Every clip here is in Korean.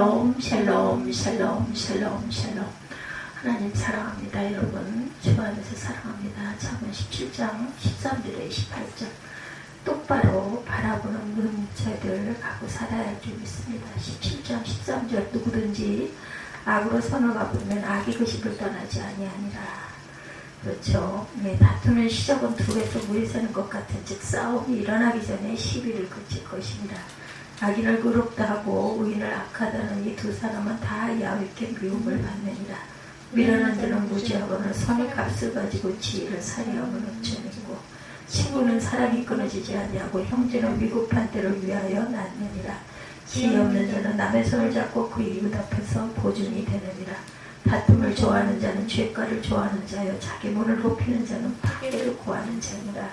샬롬 샬롬 샬롬 샬롬 샬롬. 하나님 사랑합니다. 여러분 주 안에서 사랑합니다. 잠언 17장 13절에 28절. 똑바로 바라보는 눈 자들 갖고 살아야 할 줄 믿습니다. 17장 13절. 누구든지 악으로 선을 갚으면 악의 거식을 떠나지 아니하니라. 그렇죠. 네, 다투는 시작은 둘에서 물이 새는 것 같은 즉 싸움이 일어나기 전에 시비를 그칠 것입니다. 악인을 의롭다 하고 의인을 악하다는 이 두 사람은 다 야훼께 미움을 받느니라. 미련한 자는 무지하거늘 선의 값을 가지고 지혜를 살해하면 어쩌니고 친구는 사랑이 끊어지지 아니하고 형제는 위급한 때를 위하여 낳느니라. 지혜 없는 자는 남의 손을 잡고 그 이웃 앞에서 보증이 되느니라. 다툼을 좋아하는 자는 죄가를 좋아하는 자여 자기 문을 높이는 자는 파괴를 구하는 자니라.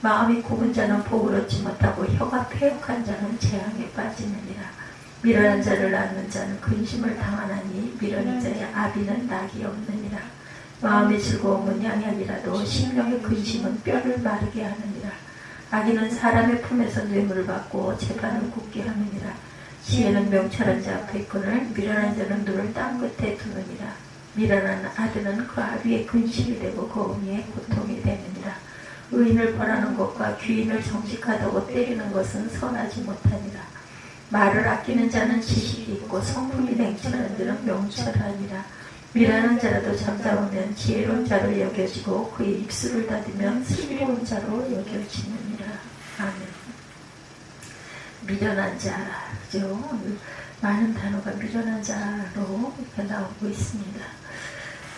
마음이 굽은 자는 복을 얻지 못하고 혀가 패역한 자는 재앙에 빠지느니라. 미련한 자를 낳는 자는 근심을 당하나니 미련한 자의 아비는 낙이 없느니라. 마음의 즐거움은 양약이라도 심령의 근심은 뼈를 마르게 하느니라. 악인은 사람의 품에서 뇌물을 받고 재판을 굳게 하느니라. 지혜는 명철한 자 앞에 있거늘 미련한 자는 눈을 땅 끝에 두느니라. 미련한 아들은 그 아비의 근심이 되고 그 어미의 고통이 되느니라. 의인을 벌하는 것과 귀인을 정직하다고 때리는 것은 선하지 못하니라. 말을 아끼는 자는 지식이 있고 성품이 냉철한 자는 명철하니라. 미련한 자라도 잠잠하면 지혜로운 자로 여겨지고 그의 입술을 닫으면 슬기로운 자로 여겨지느니라. 아멘. 미련한 자, 그죠? 많은 단어가 미련한 자로 이렇게 나오고 있습니다.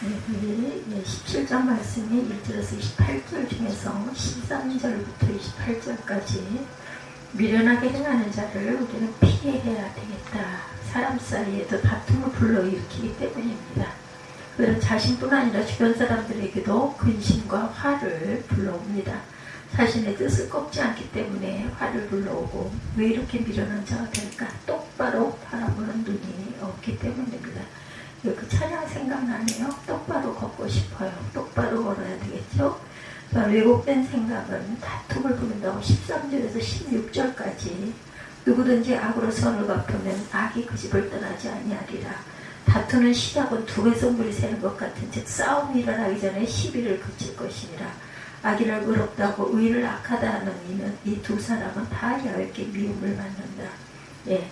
여기 17장 말씀이 1절에서 28절 중에서 13절부터 28절까지 미련하게 행하는 자를 우리는 피해야 되겠다. 사람 사이에도 다툼을 불러일으키기 때문입니다. 그는 자신뿐 아니라 주변 사람들에게도 근심과 화를 불러옵니다. 자신의 뜻을 꺾지 않기 때문에 화를 불러오고 왜 이렇게 미련한 자가 될까? 똑바로 바라보는 눈이 없기 때문입니다. 그 찬양 생각나네요. 똑바로 걷고 싶어요. 똑바로 걸어야 되겠죠? 왜곡된 생각은 다툼을 부른다고 13절에서 16절까지 누구든지 악으로 선을 갚으면 악이 그 집을 떠나지 아니하리라. 다투는 시작은 두 배속 물이 새는 것 같은 즉 싸움이 일어나기 전에 시비를 그칠 것이니라. 악인을 의롭다고 의인을 악하다 하는 이는 이 두 사람은 다 야훼께 미움을 받는다. 예.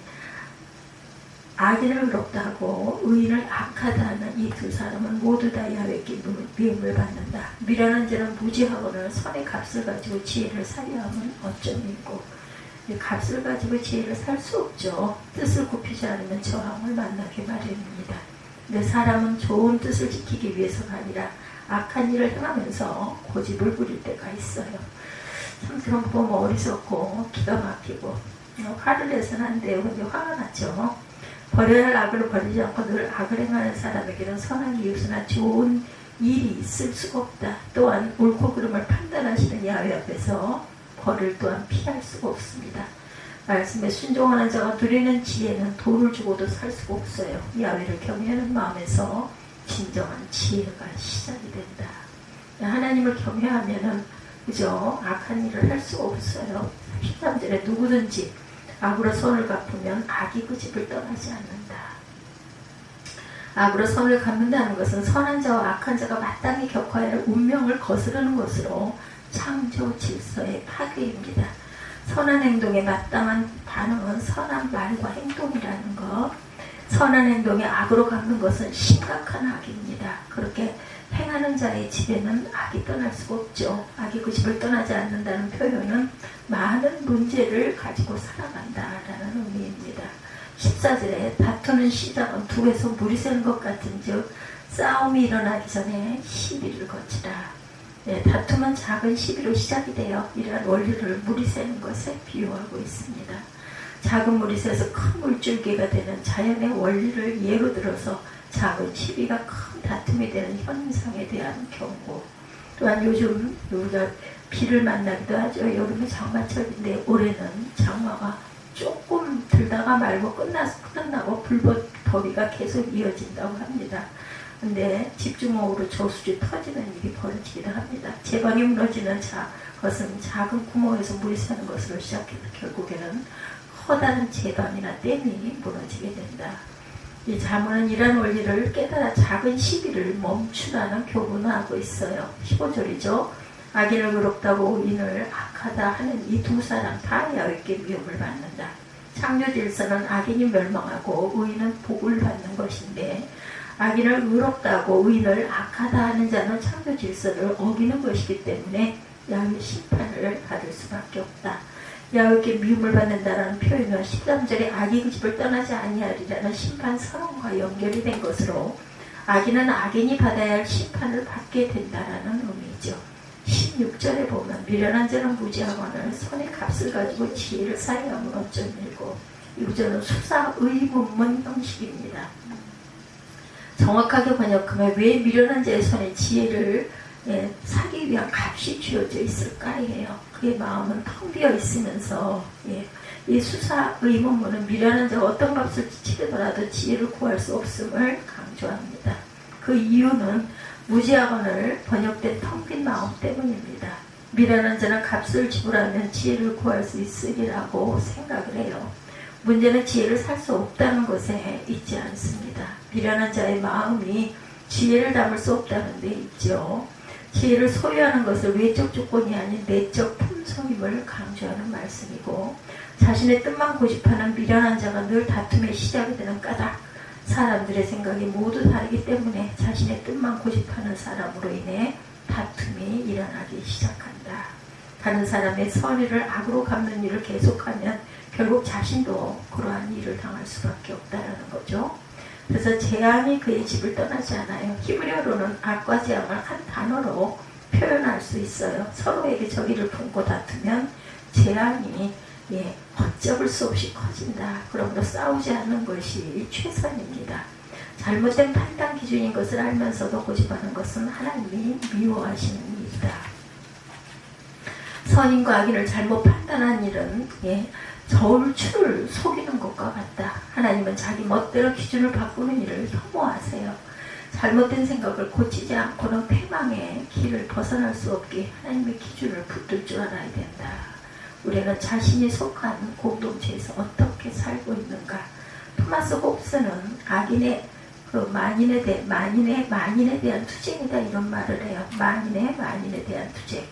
악인을 의롭다 하고 의인을 악하다 하는 이 두 사람은 모두 다 야훼께 미움을 받는다. 미련한 자는 무지하거늘 선의 값을 가지고 지혜를 살려하면 어쩜 있고 값을 가지고 지혜를 살 수 없죠. 뜻을 굽히지 않으면 저항을 만나게 마련입니다. 근데 사람은 좋은 뜻을 지키기 위해서가 아니라 악한 일을 행하면서 고집을 부릴 때가 있어요. 참 그런 거 보면 어리석고 기가 막히고 화를 내서는 안 돼요. 근데 화가 나죠. 버려야 할 악을 버리지 않고 늘 악을 행하는 사람에게는 선한 이웃이나 좋은 일이 있을 수가 없다. 또한 옳고 그름을 판단하시는 야훼 앞에서 벌을 또한 피할 수가 없습니다. 말씀에 순종하는 자가 누리는 지혜는 돈을 주고도 살 수가 없어요. 야훼를 경외하는 마음에서 진정한 지혜가 시작이 된다. 하나님을 경외하면은 그죠? 악한 일을 할 수가 없어요. 13절에 누구든지 악으로 선을 갚으면 악이 그 집을 떠나지 않는다. 악으로 선을 갚는다는 것은 선한 자와 악한 자가 마땅히 겪어야 할 운명을 거스르는 것으로 창조 질서의 파괴입니다. 선한 행동에 마땅한 반응은 선한 말과 행동이라는 것. 선한 행동에 악으로 갚는 것은 심각한 악입니다. 그렇게 행하는 자의 집에는 악이 떠날 수가 없죠. 악이 그 집을 떠나지 않는다는 표현은 많은 문제를 가지고 살아간다라는 의미입니다. 14절에 다투는 시작은 두 배서 물이 새는 것 같은 즉 싸움이 일어나기 전에 시비를 거치라. 네, 다툼은 작은 시비로 시작이 돼요. 이러한 원리를 물이 새는 것에 비유하고 있습니다. 작은 물이 새서 큰 물줄기가 되는 자연의 원리를 예로 들어서 작은 시비가 큰 다툼이 되는 현상에 대한 경고. 또한 요즘 우리가 비를 만나기도 하죠. 여름에 장마철인데 올해는 장마가 조금 들다가 말고 끝나고 불더위가 계속 이어진다고 합니다. 근데 집중호우로 저수지 터지는 일이 벌어지기도 합니다. 제방이 무너지는 것은 작은 구멍에서 물이 새는 것으로 시작해서 결국에는 커다란 재단이나 댐이 무너지게 된다. 이 잠언은 이런 원리를 깨달아 작은 시비를 멈추라는 교훈을 하고 있어요. 15절이죠. 악인을 의롭다고 의인을 악하다 하는 이 두 사람 다 야훼께 미움을 받는다. 창조 질서는 악인이 멸망하고 의인은 복을 받는 것인데 악인을 의롭다고 의인을 악하다 하는 자는 창조 질서를 어기는 것이기 때문에 야훼 심판을 받을 수밖에 없다. 야훼께 미움을 받는다라는 표현은 13절에 악인 집을 떠나지 아니하리라는 심판 선언과 연결이 된 것으로 악인은 악인이 받아야 할 심판을 받게 된다라는 의미죠. 16절에 보면 미련한 자는 무지하거늘 손에 값을 가지고 지혜를 사용하면 어쩌밀고 이 구절은 수사 의문문 형식입니다. 정확하게 번역하면 왜 미련한 자의 손에 지혜를 사기 위한 값이 쥐어져 있을까예요. 그의 마음은 텅 비어 있으면서 이 수사 의문문은 미련한 자가 어떤 값을 치르더라도 지혜를 구할 수 없음을 강조합니다. 그 이유는 무지하거늘 번역된 텅 빈 마음 때문입니다. 미련한 자는 값을 지불하면 지혜를 구할 수 있으리라고 생각을 해요. 문제는 지혜를 살 수 없다는 것에 있지 않습니다. 미련한 자의 마음이 지혜를 담을 수 없다는 데 있죠. 지혜를 소유하는 것을 외적 조건이 아닌 내적 품성임을 강조하는 말씀이고 자신의 뜻만 고집하는 미련한 자가 늘 다툼의 시작이 되는 까닭 사람들의 생각이 모두 다르기 때문에 자신의 뜻만 고집하는 사람으로 인해 다툼이 일어나기 시작한다. 다른 사람의 선의를 악으로 갚는 일을 계속하면 결국 자신도 그러한 일을 당할 수밖에 없다는 거죠. 그래서 재앙이 그의 집을 떠나지 않아요. 히브리어로는 악과 재앙을 한 단어로 표현할 수 있어요. 서로에게 적의를 품고 다투면 재앙이 걷잡을 수 없이 커진다. 그러므로 싸우지 않는 것이 최선입니다. 잘못된 판단 기준인 것을 알면서도 고집하는 것은 하나님이 미워하시는 일이다. 선인과 악인을 잘못 판단한 일은 저울추를 속이는 것과 같다. 하나님은 자기 멋대로 기준을 바꾸는 일을 혐오하세요. 잘못된 생각을 고치지 않고는 패망의 길을 벗어날 수 없게 하나님의 기준을 붙들 줄 알아야 된다. 우리는 자신이 속한 공동체에서 어떻게 살고 있는가. 토마스 홉스는 악인의 만인에 대한 투쟁이다 이런 말을 해요. 만인에 대한 투쟁.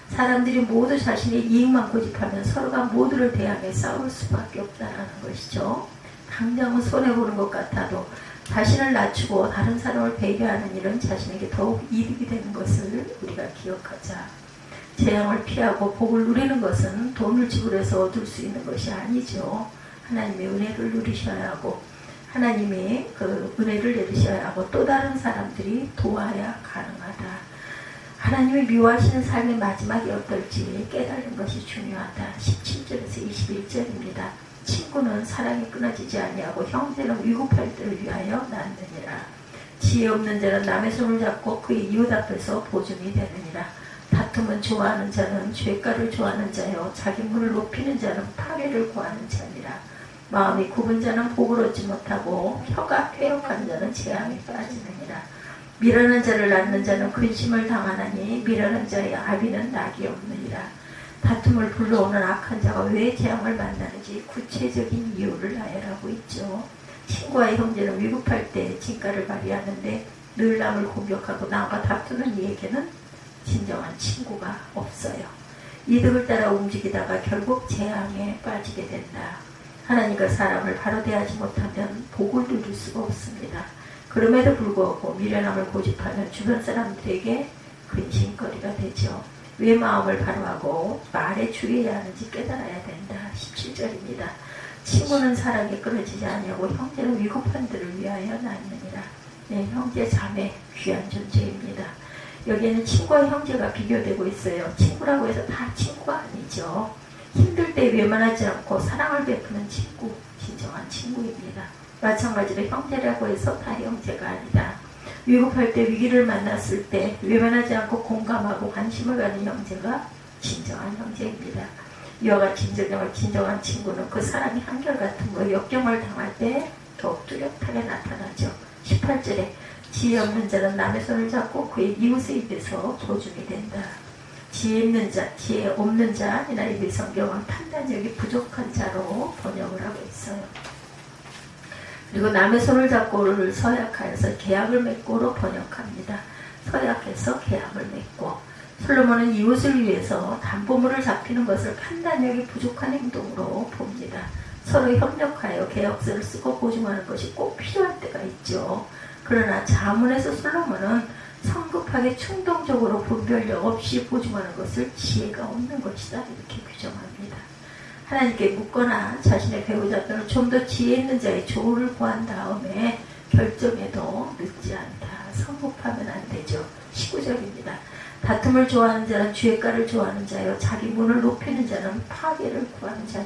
사람들이 모두 자신의 이익만 고집하면 서로가 모두를 대항해 싸울 수밖에 없다는 것이죠. 당장은 손해보는 것 같아도 자신을 낮추고 다른 사람을 배려하는 일은 자신에게 더욱 이득이 되는 것을 우리가 기억하자. 재앙을 피하고 복을 누리는 것은 돈을 지불해서 얻을 수 있는 것이 아니죠. 하나님의 은혜를 누리셔야 하고 하나님의 그 은혜를 내리셔야 하고 또 다른 사람들이 도와야 가능하다. 하나님이 미워하시는 삶의 마지막이 어떨지 깨달는 것이 중요하다. 17절에서 21절입니다. 친구는 사랑이 끊어지지 아니하고 형제는 위급할 때를 위하여 낳느니라. 지혜 없는 자는 남의 손을 잡고 그의 이웃 앞에서 보증이 되느니라. 다툼은 좋아하는 자는 죄가를 좋아하는 자요 자기 문을 높이는 자는 파괴를 구하는 자니라. 마음이 굽은 자는 복을 얻지 못하고 혀가 회역한 자는 재앙에 빠지느니라. 미련한 자를 낳는 자는 근심을 당하나니 미련한 자의 아비는 낙이 없느니라. 다툼을 불러오는 악한 자가 왜 재앙을 만나는지 구체적인 이유를 나열하고 있죠. 친구와 형제는 위급할 때 진가를 발휘하는데 늘 남을 공격하고 남과 다투는 이에게는 진정한 친구가 없어요. 이득을 따라 움직이다가 결국 재앙에 빠지게 된다. 하나님과 사람을 바로 대하지 못하면 복을 누릴 수가 없습니다. 그럼에도 불구하고 미련함을 고집하는 주변 사람들에게 근심거리가 되죠. 왜 마음을 바로하고 말에 주의해야 하는지 깨달아야 된다. 17절입니다. 친구는 사랑에 끊어지지 아니하고 형제는 위급한 들을 위하여 낳느니라. 네, 형제 자매 귀한 존재입니다. 여기에는 친구와 형제가 비교되고 있어요. 친구라고 해서 다 친구가 아니죠. 힘들 때 외면하지 않고 사랑을 베푸는 친구, 진정한 친구입니다. 마찬가지로 형제라고 해서 다 형제가 아니다. 위급할 때 위기를 만났을 때 외면하지 않고 공감하고 관심을 가는 형제가 진정한 형제입니다. 이와 같이 진정한 친구는 그 사람이 한결같은 역경을 당할 때 더욱 뚜렷하게 나타나죠. 18절에 지혜 없는 자는 남의 손을 잡고 그의 이웃의 입에서 보증이 된다. 지혜 있는 자, 지혜 없는 자, NIV 성경은 판단력이 부족한 자로 번역을 하고 있어요. 그리고 남의 손을 잡고를 서약하여서 계약을 맺고로 번역합니다. 서약해서 계약을 맺고. 솔로몬은 이웃을 위해서 담보물을 잡히는 것을 판단력이 부족한 행동으로 봅니다. 서로 협력하여 계약서를 쓰고 보증하는 것이 꼭 필요할 때가 있죠. 그러나 자문에서 솔로몬은 성급하게 충동적으로 분별력 없이 보증하는 것을 지혜가 없는 것이다 이렇게 규정합니다. 하나님께 묻거나 자신의 배우자 또는 좀 더 지혜 있는 자의 조언을 구한 다음에 결정해도 늦지 않다. 성급하면 안 되죠. 19절입니다. 다툼을 좋아하는 자는 죄가를 좋아하는 자요 자기 문을 높이는 자는 파괴를 구하는 자요.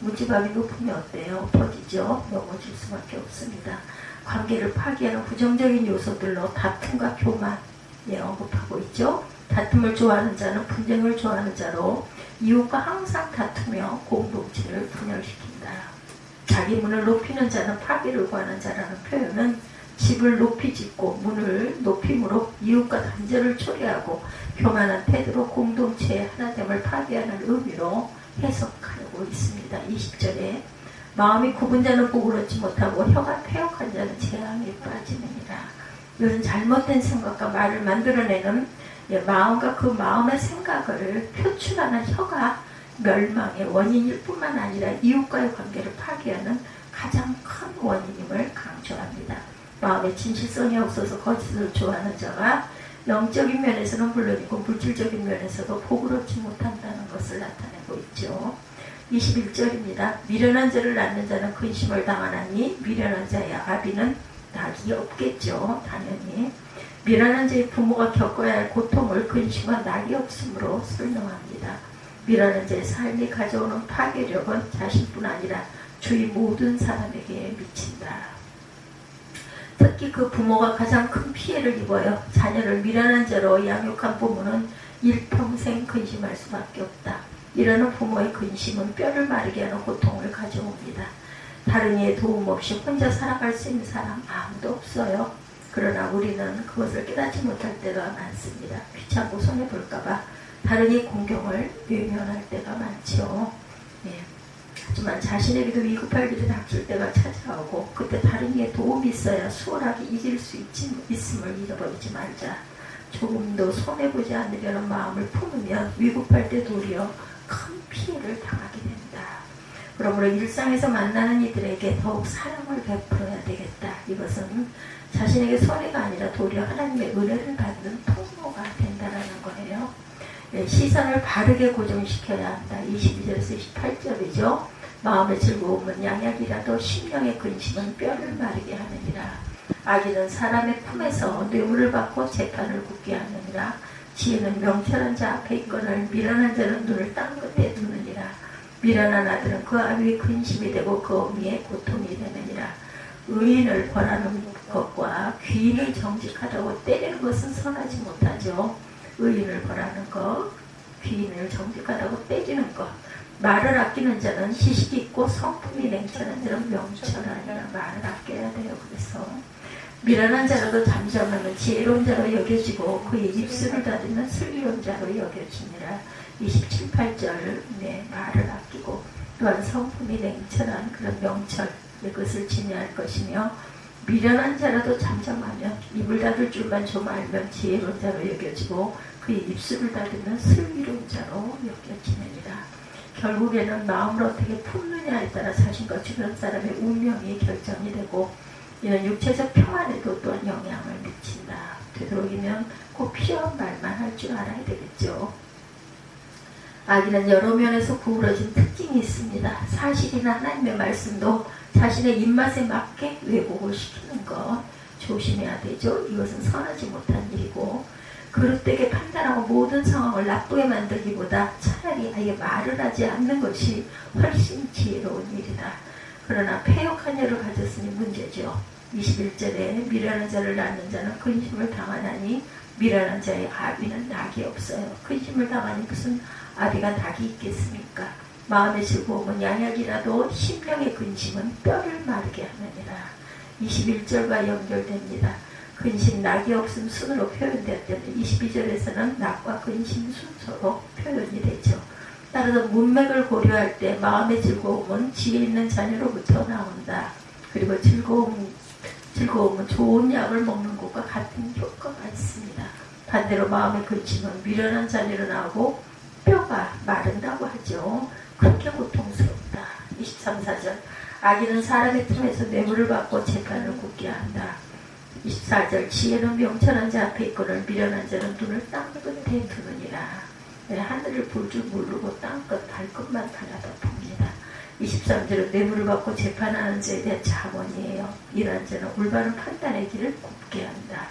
문지방이 높으면 어때요? 엎어지죠. 넘어질 수밖에 없습니다. 관계를 파괴하는 부정적인 요소들로 다툼과 교만에 언급하고 있죠. 다툼을 좋아하는 자는 분쟁을 좋아하는 자로 이웃과 항상 다투며 공동체를 분열시킨다. 자기 문을 높이는 자는 파괴를 구하는 자라는 표현은 집을 높이 짓고 문을 높임으로 이웃과 단절을 초래하고 교만한 태도로 공동체의 하나됨을 파괴하는 의미로 해석하고 있습니다. 20절에 마음이 굽은 자는 복을 얻지 못하고 혀가 패역한 자는 재앙에 빠지느니라. 이것은 잘못된 생각과 말을 만들어내는 마음과 그 마음의 생각을 표출하는 혀가 멸망의 원인일 뿐만 아니라 이웃과의 관계를 파괴하는 가장 큰 원인임을 강조합니다. 마음에 진실성이 없어서 거짓을 좋아하는 자가 영적인 면에서는 물론이고 물질적인 면에서도 복을 얻지 못한다는 것을 나타내고 있죠. 21절입니다. 미련한 자를 낳는 자는 근심을 당하나니 미련한 자의 아비는 낙이 없겠죠. 당연히. 미련한 자의 부모가 겪어야 할 고통을 근심과 낙이 없으므로 설명합니다. 미련한 자의 삶이 가져오는 파괴력은 자신뿐 아니라 주위 모든 사람에게 미친다. 특히 그 부모가 가장 큰 피해를 입어요. 자녀를 미련한 자로 양육한 부모는 일평생 근심할 수밖에 없다. 이러는 부모의 근심은 뼈를 마르게 하는 고통을 가져옵니다. 다른 이의 도움 없이 혼자 살아갈 수 있는 사람 아무도 없어요. 그러나 우리는 그것을 깨닫지 못할 때가 많습니다. 귀찮고 손해볼까봐 다른 이의 공경을 외면할 때가 많죠. 예. 하지만 자신에게도 위급할 일이 닥칠 때가 찾아오고 그때 다른 이의 도움이 있어야 수월하게 이길 수 있음을 잃어버리지 말자. 조금도 손해보지 않으려는 마음을 품으면 위급할 때 도리어 큰 피해를 당하게 된다. 그러므로 일상에서 만나는 이들에게 더욱 사랑을 베풀어야 되겠다. 이것은 자신에게 손해가 아니라 도리어 하나님의 은혜를 받는 통로가 된다는 거예요. 네, 시선을 바르게 고정시켜야 한다. 22절에서 28절이죠. 마음의 즐거움은 양약이라도 심령의 근심은 뼈를 마르게 하느니라. 악인은 사람의 품에서 뇌물을 받고 재판을 굳게 하느니라. 지혜는 명철한 자 앞에 있거늘 미련한 자는 눈을 땅 끝에 두느니라. 미련한 아들은 그 아비의 근심이 되고 그 어미의 고통이 되느니라. 의인을 벌하는 것과 귀인을 정직하다고 때리는 것은 선하지 못하죠. 의인을 벌하는 것, 귀인을 정직하다고 때리는 것. 말을 아끼는 자는 지식이 있고 성품이 냉철한 자는 명철하니라. 말을 아껴야 돼요. 그래서 미련한 자라도 잠잠하면 지혜로운 자로 여겨지고 그의 입술을 닫으면 슬기로운 자로 여겨지니라. 27, 8절 네, 말을 아끼고 또한 성품이 냉철한 그런 명철 이것을 지녀할 것이며 미련한 자라도 잠잠하면 입을 닫을 줄만 좀 알면 지혜로운 자로 여겨지고 그의 입술을 닫으면 슬기로운 자로 여겨지느니라. 결국에는 마음을 어떻게 품느냐에 따라 자신과 주변 사람의 운명이 결정이 되고 이런 육체적 평안에도 또한 영향을 미친다. 되도록이면 꼭 필요한 말만 할 줄 알아야 되겠죠. 악인은 여러 면에서 구부러진 특징이 있습니다. 사실이나 하나님의 말씀도 자신의 입맛에 맞게 왜곡을 시키는 것 조심해야 되죠. 이것은 선하지 못한 일이고 그릇되게 판단하고 모든 상황을 나쁘게 만들기보다 차라리 아예 말을 하지 않는 것이 훨씬 지혜로운 일이다. 그러나 패역한 여를 가졌으니 문제죠. 21절에 미련한 자를 낳는 자는 근심을 당하나니 미련한 자의 아비는 낙이 없어요. 근심을 당하니 무슨 아비가 낙이 있겠습니까? 마음의 즐거움은 양약이라도 심령의 근심은 뼈를 마르게 하느니라. 21절과 연결됩니다. 근심, 낙이 없음 순으로 표현되었다면 22절에서는 낙과 근심 순서로 표현이 되죠. 따라서 문맥을 고려할 때 마음의 즐거움은 지혜 있는 자녀로부터 나온다. 그리고 즐거움은 좋은 약을 먹는 것과 같은 효과가 있습니다. 반대로 마음의 근심은 미련한 자녀로 나오고 뼈가 마른다고 하죠. 그렇게 고통스럽다. 23, 4절 악인은 사람의 틈에서 뇌물을 받고 재판을 굳게 한다. 24절 지혜는 명철한 자 앞에 있거늘 미련한 자는 눈을 땅끝에 두느니라. 하늘을 볼 줄 모르고 땅끝 발끝만 바라다 봅니다. 23절은 뇌물을 받고 재판하는 자에 대한 자문이에요. 이러한 자는 올바른 판단의 길을 굽게 한다.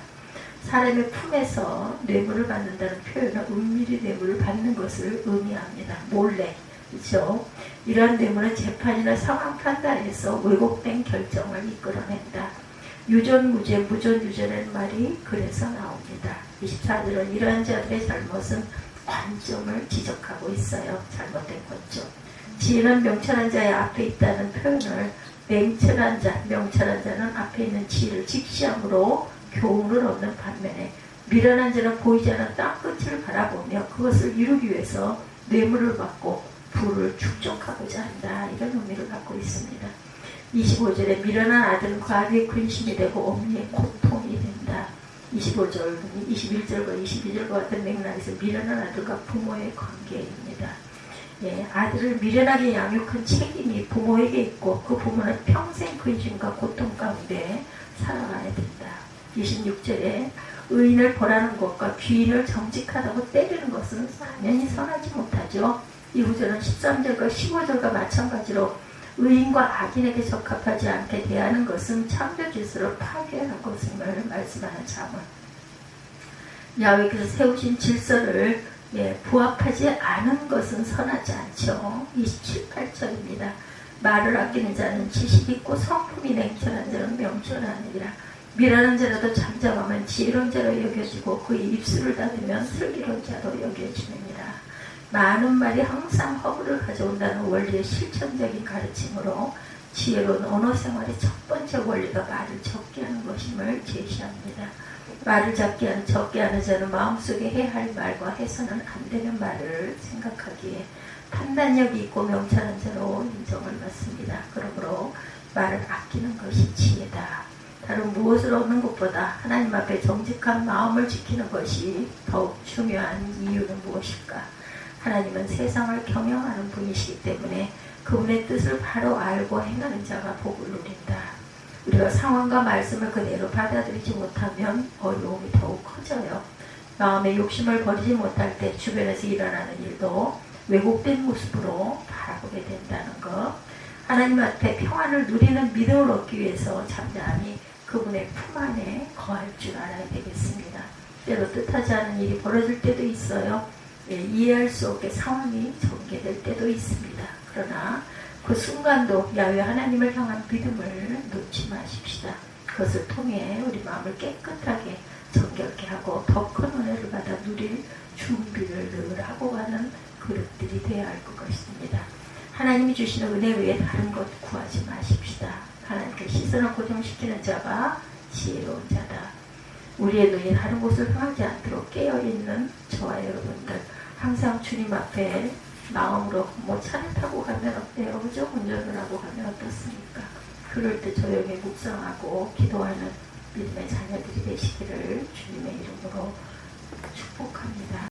사람의 품에서 뇌물을 받는다는 표현은 은밀히 뇌물을 받는 것을 의미합니다. 몰래. 그렇죠? 이러한 뇌물은 재판이나 상황 판단에서 왜곡된 결정을 이끌어낸다. 유전무죄, 무전유죄라는 말이 그래서 나옵니다. 24절은 이러한 자들의 잘못은 관점을 지적하고 있어요. 잘못된 관점. 지혜는 명철한 자의 앞에 있다는 표현을 명철한 자는 앞에 있는 지혜를 직시함으로 교훈을 얻는 반면에 미련한 자는 보이지 않는 땅끝을 바라보며 그것을 이루기 위해서 뇌물을 받고 부를 축적하고자 한다. 이런 의미를 갖고 있습니다. 25절에 미련한 아들은 과부의 근심이 되고 어머니의 고통이 된다. 25절, 21절과 22절과 같은 맥락에서 미련한 아들과 부모의 관계입니다. 예, 아들을 미련하게 양육한 책임이 부모에게 있고 그 부모는 평생 근심과 고통 가운데 살아가야 된다. 26절에 의인을 벌하는 것과 귀인을 정직하다고 때리는 것은 당연히 선하지 못하죠. 이 구절은 13절과 15절과 마찬가지로 의인과 악인에게 적합하지 않게 대하는 것은 창조 질서를 파괴하는 것임을 말씀하는 자문. 야훼께서 세우신 질서를 부합하지 않은 것은 선하지 않죠. 27, 8절입니다. 말을 아끼는 자는 지식이 있고 성품이 냉철한 자는 명철하느니라. 미련한 자라도 잠잠하면 지혜로운 자로 여겨지고 그의 입술을 닫으면 슬기로운 자로 여겨지느니라. 많은 말이 항상 허물을 가져온다는 원리의 실천적인 가르침으로 지혜로운 언어 생활의 첫 번째 원리가 말을 적게 하는 것임을 제시합니다. 말을 적게 하는 자는 마음속에 해야 할 말과 해서는 안 되는 말을 생각하기에 판단력이 있고 명철한 자로 인정을 받습니다. 그러므로 말을 아끼는 것이 지혜다. 다른 무엇을 얻는 것보다 하나님 앞에 정직한 마음을 지키는 것이 더욱 중요한 이유는 무엇일까? 하나님은 세상을 경영하는 분이시기 때문에 그분의 뜻을 바로 알고 행하는 자가 복을 누린다. 우리가 상황과 말씀을 그대로 받아들이지 못하면 어려움이 더욱 커져요. 마음의 욕심을 버리지 못할 때 주변에서 일어나는 일도 왜곡된 모습으로 바라보게 된다는 것. 하나님 앞에 평안을 누리는 믿음을 얻기 위해서 잠잠히 그분의 품 안에 거할 줄 알아야 되겠습니다. 때로 뜻하지 않은 일이 벌어질 때도 있어요. 이해할 수 없게 상황이 전개될 때도 있습니다. 그러나 그 순간도 야훼 하나님을 향한 믿음을 놓지 마십시다. 그것을 통해 우리 마음을 깨끗하게 정결케 하고 더 큰 은혜를 받아 누릴 준비를 늘 하고 가는 그릇들이 되어야 할 것 같습니다. 하나님이 주시는 은혜 외에 다른 것 구하지 마십시다. 하나님께 시선을 고정시키는 자가 지혜로운 자다. 우리의 눈이 다른 곳을 향하지 않도록 깨어있는 저와 여러분들 항상 주님 앞에 마음으로 차를 타고 가면 어때요? 그죠? 운전을 하고 가면 어떻습니까? 그럴 때 조용히 묵상하고 기도하는 믿음의 자녀들이 되시기를 주님의 이름으로 축복합니다.